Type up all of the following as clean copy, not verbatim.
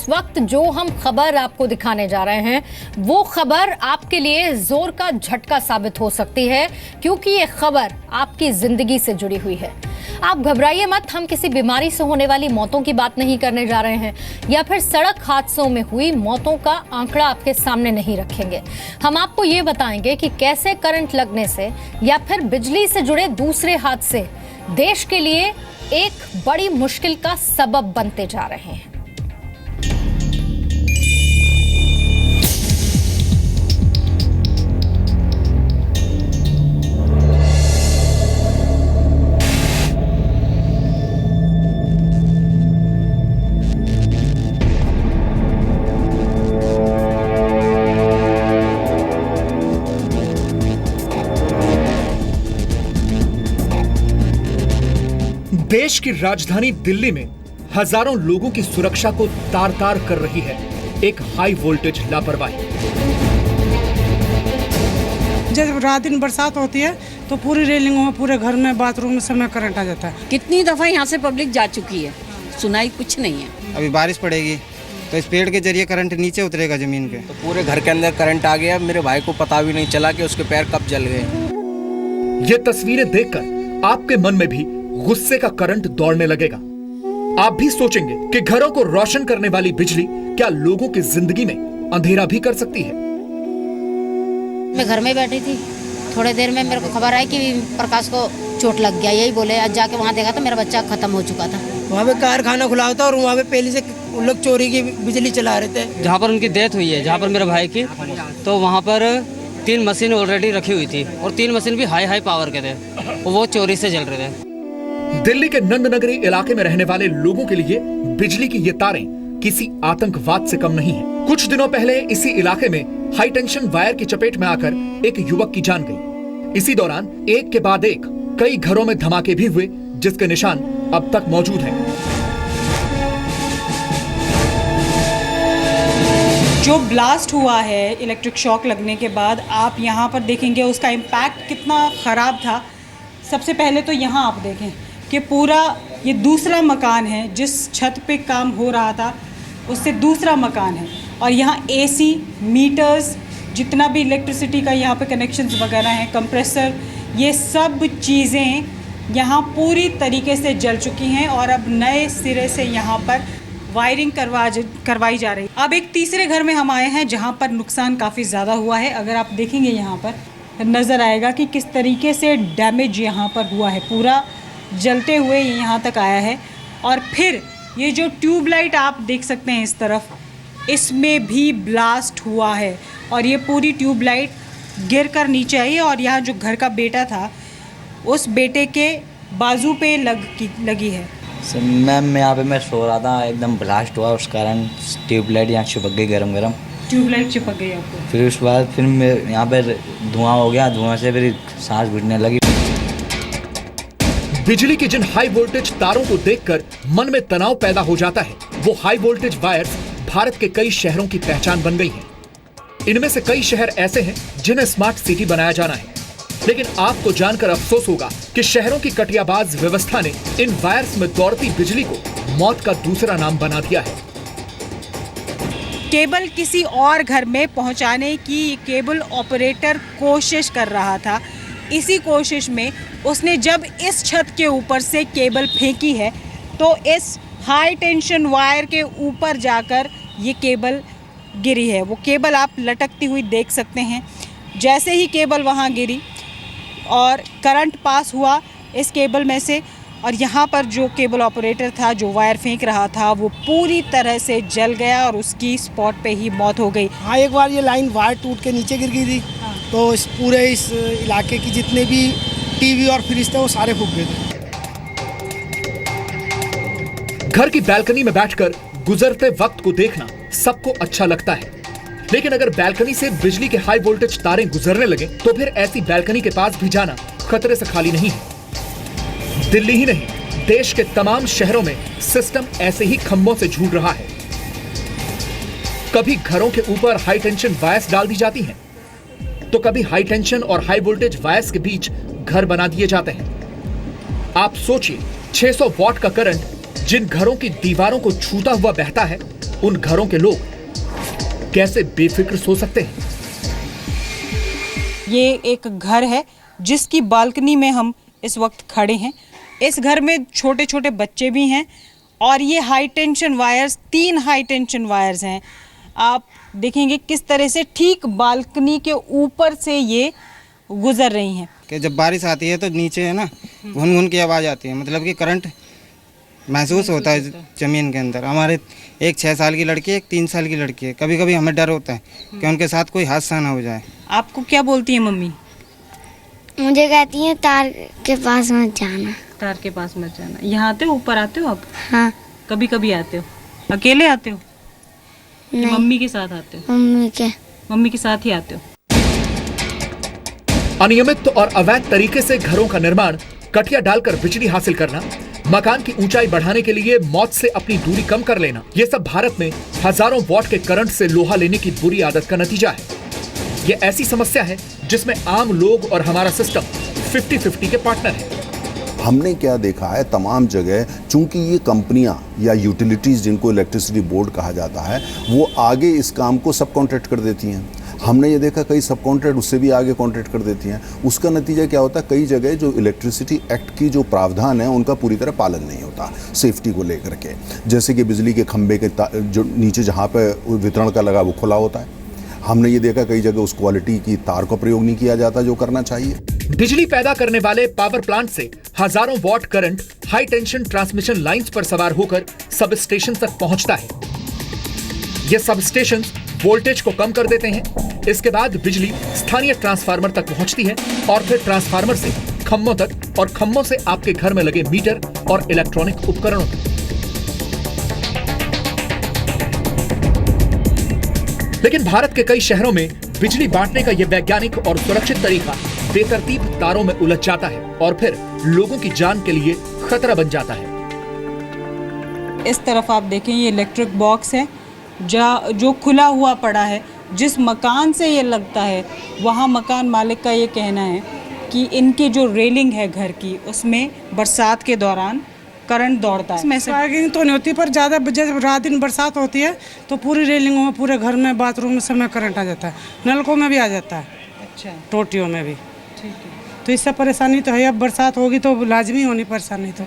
वक्त जो हम खबर आपको दिखाने जा रहे हैं वो खबर आपके लिए जोर का झटका साबित हो सकती है, क्योंकि ये खबर आपकी जिंदगी से जुड़ी हुई है। आप घबराइए मत, हम किसी बीमारी से होने वाली मौतों की बात नहीं करने जा रहे हैं या फिर सड़क हादसों में हुई मौतों का आंकड़ा आपके सामने नहीं रखेंगे। हम आपको ये बताएंगे कि कैसे करंट लगने से या फिर बिजली से जुड़े दूसरे हादसे देश के लिए एक बड़ी मुश्किल का सबब बनते जा रहे हैं। देश की राजधानी दिल्ली में हजारों लोगों की सुरक्षा को तार तार कर रही है एक हाई वोल्टेज लापरवाही। जब रात दिन बरसात होती है तो पूरी रेलिंगों में, पूरे घर में, बाथरूम में सब में करंट आ जाता है। कितनी दफा यहाँ से पब्लिक जा चुकी है, सुनाई कुछ नहीं है। अभी बारिश पड़ेगी तो इस पेड़ के जरिए करंट नीचे उतरेगा जमीन पे, तो पूरे घर के अंदर करंट आ गया। मेरे भाई को पता भी नहीं चला कि उसके पैर कब जल गए। ये तस्वीरें देखकर आपके मन में भी गुस्से का करंट दौड़ने लगेगा। आप भी सोचेंगे कि घरों को रोशन करने वाली बिजली क्या लोगों की जिंदगी में अंधेरा भी कर सकती है। मैं घर में बैठी थी, थोड़ी देर में मेरे को खबर आई कि प्रकाश को चोट लग गया। यही बोले, आज जाके वहाँ देखा तो मेरा बच्चा खत्म हो चुका था। वहाँ पे कारखाना खुला था और वहाँ पे पहले से उन लोग चोरी की बिजली चला रहे थे। जहाँ पर उनकी डेथ हुई है, जहाँ पर मेरे भाई की, तो वहाँ पर 3 मशीन ऑलरेडी रखी हुई थी और 3 मशीन भी हाई पावर के थे, वो चोरी से जल रहे थे। दिल्ली के नंदनगरी इलाके में रहने वाले लोगों के लिए बिजली की ये तारें किसी आतंकवाद से कम नहीं है। कुछ दिनों पहले इसी इलाके में हाई टेंशन वायर की चपेट में आकर एक युवक की जान गई। इसी दौरान एक के बाद एक कई घरों में धमाके भी हुए, जिसके निशान अब तक मौजूद हैं। जो ब्लास्ट हुआ है इलेक्ट्रिक शॉक लगने के बाद, आप यहाँ पर देखेंगे उसका इम्पैक्ट कितना ख़राब था। सबसे पहले तो यहाँ आप देखें कि पूरा ये दूसरा मकान है, जिस छत पे काम हो रहा था उससे दूसरा मकान है, और यहाँ एसी, मीटर्स, जितना भी इलेक्ट्रिसिटी का यहाँ पे कनेक्शंस वगैरह हैं, कंप्रेसर, ये सब चीज़ें यहाँ पूरी तरीके से जल चुकी हैं और अब नए सिरे से यहाँ पर वायरिंग करवाई जा रही। अब एक तीसरे घर में हम आए हैं जहाँ पर नुकसान काफ़ी ज़्यादा हुआ है। अगर आप देखेंगे यहाँ पर नज़र आएगा कि किस तरीके से डैमेज यहाँ पर हुआ है, पूरा जलते हुए यहाँ तक आया है। और फिर ये जो ट्यूबलाइट आप देख सकते हैं इस तरफ, इसमें भी ब्लास्ट हुआ है और ये पूरी ट्यूबलाइट गिर कर नीचे आई है और यहाँ जो घर का बेटा था उस बेटे के बाजू पे लगी है। मैम मैं सो रहा था, एकदम ब्लास्ट हुआ, उस कारण ट्यूबलाइट यहाँ चिपक गई, गरम ट्यूबलाइट चिपक गई आपको। फिर उसके बाद फिर यहाँ पर धुआं हो गया, धुआं से फिर सांस घुटने लगी। बिजली की जिन हाई वोल्टेज तारों को देखकर मन में तनाव पैदा हो जाता है, वो हाई वोल्टेज वायर्स भारत के कई शहरों की पहचान बन गई हैं। इनमें से कई शहर ऐसे हैं जिन्हें स्मार्ट सिटी बनाया जाना है, लेकिन आपको जानकर अफसोस होगा कि शहरों की कटियाबाज व्यवस्था ने इन वायर्स में दौड़ती बिजली को मौत का दूसरा नाम बना दिया है। केबल किसी और घर में पहुंचाने की केबल ऑपरेटर कोशिश कर रहा था। इसी कोशिश में उसने जब इस छत के ऊपर से केबल फेंकी है तो इस हाई टेंशन वायर के ऊपर जाकर ये केबल गिरी है। वो केबल आप लटकती हुई देख सकते हैं। जैसे ही केबल वहाँ गिरी और करंट पास हुआ इस केबल में से, और यहाँ पर जो केबल ऑपरेटर था, जो वायर फेंक रहा था, वो पूरी तरह से जल गया और उसकी स्पॉट पे ही मौत हो गई। हाँ, एक बार ये लाइन वायर टूट के नीचे गिर गई थी। हाँ। तो इस पूरे इस इलाके की जितने भी टीवी और फ्रिज थे वो सारे फूक गए थे। घर की बैल्कनी में बैठकर गुजरते वक्त को देखना सबको अच्छा लगता है, लेकिन अगर बैल्कनी से बिजली के हाई वोल्टेज तारें गुजरने लगे तो फिर ऐसी बैल्कनी के पास भी जाना खतरे से खाली नहीं है। दिल्ली ही नहीं, देश के तमाम शहरों में सिस्टम ऐसे ही खंभों से झूल रहा है। कभी घरों के ऊपर हाई टेंशन वायर्स डाल दी जाती हैं, तो कभी हाई टेंशन और हाई वोल्टेज वायर्स के बीच घर बना दिए जाते हैं। आप सोचिए, 600 वॉट का करंट जिन घरों की दीवारों को छूता हुआ बहता है, उन घरों के लोग कैसे बेफिक्र सो सकते हैं? ये एक घर है जिसकी बालकनी में हम इस वक्त खड़े हैं। इस घर में छोटे छोटे बच्चे भी हैं और ये high tension wires, 3 high tension wires हैं। आप देखेंगे किस तरह से ठीक बालकनी के ऊपर से ये गुजर रही हैं। कि जब बारिश आती है तो नीचे है ना घुन घुन की आवाज़ आती है, मतलब कि करंट महसूस होता है ज़मीन के अंदर। हमारे एक 6 साल की लड़की है, एक 3 साल की लड़की है। कभी कभी हमें डर होता है कि उनके साथ कोई हादसा ना हो जाए। आपको क्या बोलती है मम्मी? मुझे कहती है तार के पास मत जाना। तार के पास मत जाना। यहाँ आते हो, ऊपर आते हो आप? हाँ। कभी कभी आते हो? अकेले आते हो? नहीं, मम्मी के साथ आते हो? मम्मी के साथ ही आते हो। अनियमित और अवैध तरीके से घरों का निर्माण, कटिया डालकर बिजली हासिल करना, मकान की ऊंचाई बढ़ाने के लिए मौत से अपनी दूरी कम कर लेना, ये सब भारत में हजारों वॉट के करंट से लोहा लेने की बुरी आदत का नतीजा है। ये ऐसी समस्या है जिसमें आम लोग और हमारा सिस्टम 50-50 के पार्टनर है। हमने क्या देखा है, तमाम जगह चूंकि ये कंपनियां या यूटिलिटीज जिनको इलेक्ट्रिसिटी बोर्ड कहा जाता है, वो आगे इस काम को सब कॉन्ट्रैक्ट कर देती हैं। हमने ये देखा कई सब कॉन्ट्रैक्ट उससे भी आगे कॉन्ट्रैक्ट कर देती हैं। उसका नतीजा क्या होता है, कई जगह जो इलेक्ट्रिसिटी एक्ट की जो प्रावधान है उनका पूरी तरह पालन नहीं होता सेफ्टी को लेकर के। जैसे कि बिजली के खंभे के जो नीचे जहाँ पे वितरण का लगा वो खुला होता है। हमने ये देखा कई जगह उस क्वालिटी की तार का प्रयोग नहीं किया जाता जो करना चाहिए। बिजली पैदा करने वाले पावर प्लांट से हजारों what current high tension transmission lines पर सवार होकर सब स्टेशन तक पहुंचता है। ये सब स्टेशन वोल्टेज को कम कर देते हैं। इसके बाद बिजली स्थानीय ट्रांसफार्मर तक पहुंचती है और फिर ट्रांसफार्मर से खंभों तक और खंभों से आपके घर में लगे मीटर और इलेक्ट्रॉनिक उपकरणों तक। लेकिन भारत के कई शहरों में बिजली बांटने का यह वैज्ञानिक और सुरक्षित तरीका बेतरतीब तारों में उलझ जाता है और फिर लोगों की जान के लिए खतरा बन जाता है। इस तरफ आप देखें, ये इलेक्ट्रिक बॉक्स है जो खुला हुआ पड़ा है। जिस मकान से ये लगता है वहाँ मकान मालिक का ये कहना है कि इनकी जो रेलिंग है घर की, उसमें बरसात के दौरान करंट दौड़ता है। इसमें से तो नहीं होती, पर ज़्यादा जब रात दिन बरसात होती है तो पूरी रेलिंगों में, पूरे घर में, बाथरूम में सब में करंट आ जाता है। नलकों में भी आ जाता है। अच्छा। टोटियों में भी। ठीक है। तो इससे परेशानी तो है। अब बरसात होगी तो लाजमी होनी परेशानी तो।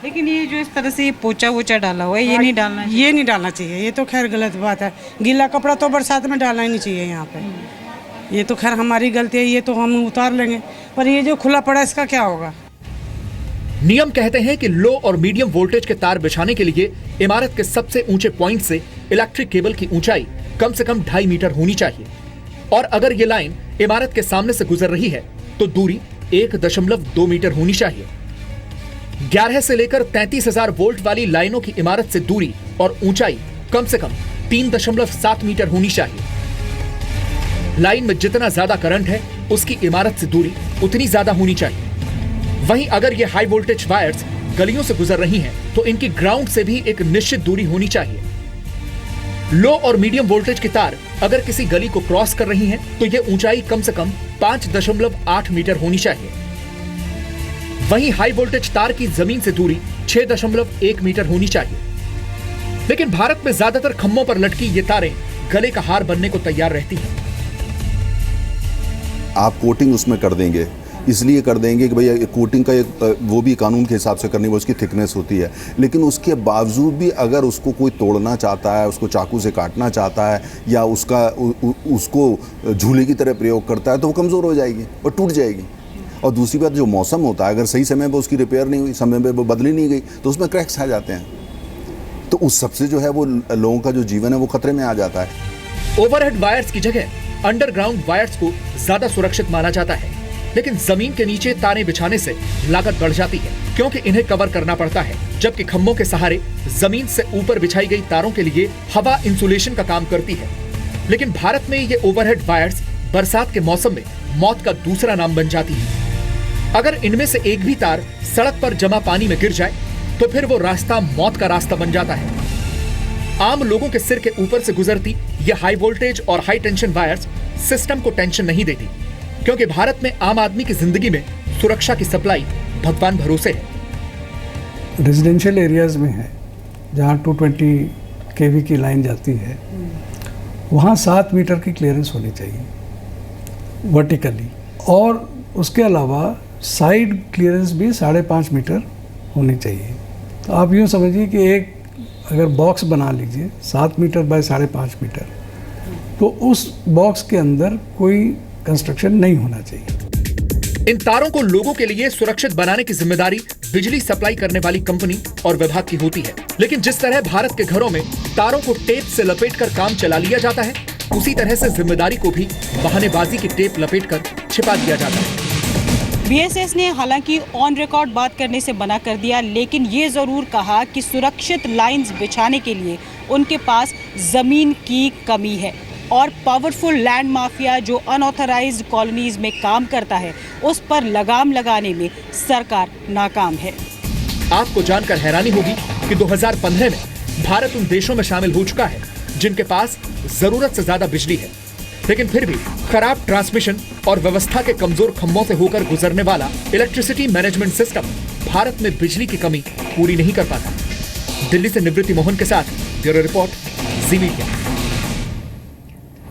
लेकिन ये जो इस तरह से पोचा वोचा डाला हुआ है, ये नहीं डालना चाहिए। ये नहीं डालना चाहिए। ये तो खैर गलत बात है। गीला कपड़ा तो बरसात में डालना ही नहीं चाहिए यहाँ पे। ये तो खैर हमारी गलती है, ये तो हम उतार लेंगे, पर ये जो खुला पड़ा इसका क्या होगा? नियम कहते हैं कि लो और मीडियम वोल्टेज के तार बिछाने के लिए इमारत के सबसे ऊंचे पॉइंट से इलेक्ट्रिक केबल की ऊंचाई कम से कम 2.5 मीटर होनी चाहिए और अगर ये लाइन इमारत के सामने से गुजर रही है तो दूरी 1.2 मीटर होनी चाहिए। 11 से लेकर 33,000 वोल्ट वाली लाइनों की इमारत से दूरी और ऊंचाई कम से कम 3.7 मीटर होनी चाहिए। लाइन में जितना ज्यादा करंट है उसकी इमारत से दूरी उतनी ज्यादा होनी चाहिए। वहीं अगर ये हाई वोल्टेज वायर्स गलियों से गुजर रही हैं तो इनकी ग्राउंड से भी एक निश्चित दूरी होनी चाहिए। लो और मीडियम वोल्टेज की तार अगर किसी गली को क्रॉस कर रही हैं तो ये ऊंचाई कम से कम 5.8 मीटर होनी चाहिए। वहीं हाई वोल्टेज तार की जमीन से दूरी 6.1 मीटर होनी चाहिए। लेकिन भारत में ज्यादातर खंभों पर लटकी ये तारें गले का हार बनने को तैयार रहती हैं। आप कोटिंग उसमें कर देंगे, इसलिए कर देंगे कि भैया कोटिंग का एक वो भी कानून के हिसाब से करनी, वो उसकी थिकनेस होती है। लेकिन उसके बावजूद भी अगर उसको कोई तोड़ना चाहता है, उसको चाकू से काटना चाहता है या उसको झूले की तरह प्रयोग करता है तो वो कमज़ोर हो जाएगी और टूट जाएगी। और दूसरी बात, जो मौसम होता है, अगर सही समय पर उसकी रिपेयर नहीं हुई, समय पर वो बदली नहीं गई तो उसमें क्रैक्स आ जाते हैं। तो उस सबसे जो है वो लोगों का जो जीवन है वो खतरे में आ जाता है। ओवरहेड वायर्स की जगह अंडरग्राउंड वायर्स को ज्यादा सुरक्षित माना जाता है, लेकिन जमीन के नीचे तारें बिछाने से लागत बढ़ जाती है क्योंकि इन्हें कवर करना पड़ता है, जबकि खंभों के सहारे जमीन से ऊपर बिछाई गई तारों के लिए हवा इंसुलेशन का काम करती है। लेकिन भारत में ये ओवरहेड वायर्स बरसात के मौसम में मौत का दूसरा नाम बन जाती है। अगर इनमें से एक भी तार सड़क पर जमा पानी में गिर जाए तो फिर वो रास्ता मौत का रास्ता बन जाता है। आम लोगों के सिर के ऊपर से गुजरती ये हाई वोल्टेज और हाई टेंशन वायर्स सिस्टम को टेंशन नहीं देती क्योंकि भारत में आम आदमी की जिंदगी में सुरक्षा की सप्लाई भगवान भरोसे है। रेजिडेंशियल एरियाज में है जहाँ 220 केवी की लाइन जाती है, वहाँ 7 मीटर की क्लियरेंस होनी चाहिए वर्टिकली, और उसके अलावा साइड क्लियरेंस भी 5.5 मीटर होनी चाहिए। तो आप यूँ समझिए कि एक अगर बॉक्स बना लीजिए 7 मीटर बाय 5.5 मीटर, तो उस बॉक्स के अंदर कोई कंस्ट्रक्शन नहीं होना चाहिए। इन तारों को लोगों के लिए सुरक्षित बनाने की जिम्मेदारी बिजली सप्लाई करने वाली कंपनी और विभाग की होती है, लेकिन जिस तरह भारत के घरों में तारों को टेप से लपेटकर काम चला लिया जाता है, उसी तरह से जिम्मेदारी को भी बहानेबाजी की टेप लपेटकर छिपा दिया जाता है। बीएसएस ने हालांकि ऑन रिकॉर्ड बात करने से मना कर दिया, लेकिन ये ज़रूर कहा कि सुरक्षित लाइंस बिछाने के लिए उनके पास ज़मीन की कमी है और पावरफुल लैंड माफिया जो अनऑथराइज्ड कॉलोनीज में काम करता है, उस पर लगाम लगाने में सरकार नाकाम है। आपको जानकर हैरानी होगी कि 2015 में भारत उन देशों में शामिल हो चुका है जिनके पास जरूरत से ज्यादा बिजली है, लेकिन फिर भी खराब ट्रांसमिशन और व्यवस्था के कमजोर खंभों से होकर गुजरने वाला इलेक्ट्रिसिटी मैनेजमेंट सिस्टम भारत में बिजली की कमी पूरी नहीं कर पाता। दिल्ली से निवृत्ति मोहन के साथ ब्यूरो रिपोर्ट, जी मीडिया।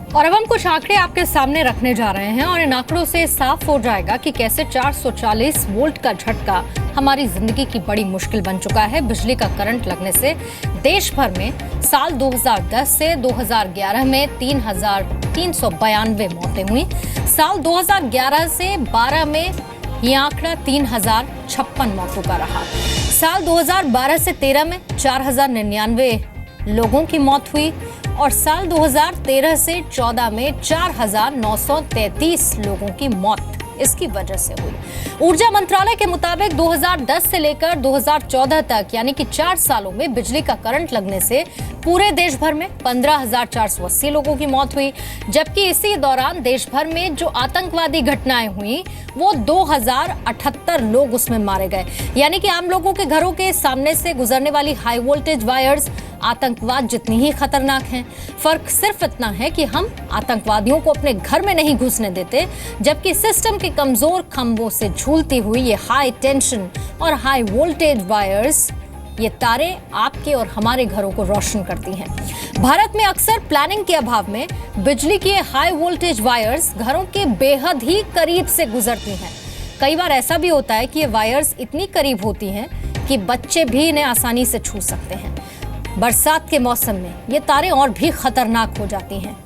और अब हम कुछ आंकड़े आपके सामने रखने जा रहे हैं और इन आंकड़ों से साफ हो जाएगा कि कैसे 440 वोल्ट का झटका हमारी जिंदगी की बड़ी मुश्किल बन चुका है। बिजली का करंट लगने से देश भर में साल 2010 से 2011 में 3,392 मौतें हुई। साल 2011 से 12 में ये आंकड़ा 3,056 मौतों का रहा। साल 2012 से 13 में 4,099 लोगों की मौत हुई और साल 2013 से 14 में 4,933 लोगों की मौत इसकी वजह से हुई। ऊर्जा मंत्रालय के मुताबिक 2010 से लेकर 2014 तक यानी कि 4 सालों में बिजली का करंट लगने से पूरे देश भर में 15,480 लोगों की मौत हुई, जबकि इसी दौरान देश भर में जो आतंकवादी घटनाएं हुई वो 2,078 लोग उसमें मारे गए। यानी कि आम लोगों के घरों के सामने से गुजरने वाली हाई वोल्टेज वायर्स आतंकवाद जितनी ही खतरनाक हैं। फर्क सिर्फ इतना है कि हम आतंकवादियों को अपने घर में नहीं घुसने देते, जबकि सिस्टम के कमजोर खंभों से झूलती हुई ये हाई टेंशन और हाई वोल्टेज वायर्स, ये तारे आपके और हमारे घरों को रोशन करती हैं। भारत में अक्सर प्लानिंग के अभाव में बिजली की हाई वोल्टेज वायर्स घरों के बेहद ही करीब से गुजरती हैं। कई बार ऐसा भी होता है कि ये वायर्स इतनी करीब होती हैं कि बच्चे भी इन्हें आसानी से छू सकते हैं। बरसात के मौसम में ये तारें और भी खतरनाक हो जाती हैं।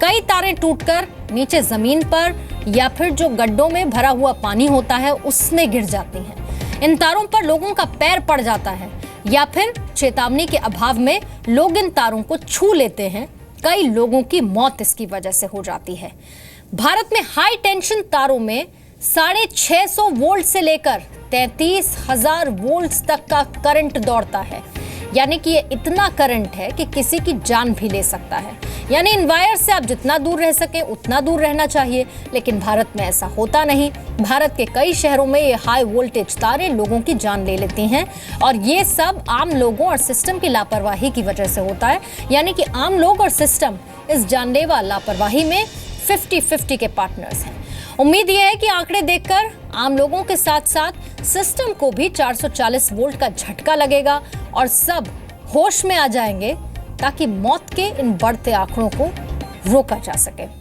कई तारें टूटकर नीचे जमीन पर या फिर जो गड्ढों में भरा हुआ पानी होता है उसमें गिर जाती हैं। इन तारों पर लोगों का पैर पड़ जाता है या फिर चेतावनी के अभाव में लोग इन तारों को छू लेते हैं। कई लोगों की मौत इसकी वजह से हो जाती है। भारत में हाई टेंशन तारों में 650 वोल्ट से लेकर 33,000 वोल्ट तक का करंट दौड़ता है। यानी कि ये इतना करंट है कि किसी की जान भी ले सकता है। यानी इन वायर से आप जितना दूर रह सके उतना दूर रहना चाहिए, लेकिन भारत में ऐसा होता नहीं। भारत के कई शहरों में ये हाई वोल्टेज तारे लोगों की जान ले लेती हैं और ये सब आम लोगों और सिस्टम की लापरवाही की वजह से होता है। यानी कि आम लोग और सिस्टम इस जानलेवा लापरवाही में 50-50 के पार्टनर्स हैं। उम्मीद यह है कि आंकड़े देखकर आम लोगों के साथ साथ सिस्टम को भी 440 वोल्ट का झटका लगेगा और सब होश में आ जाएंगे ताकि मौत के इन बढ़ते आंकड़ों को रोका जा सके।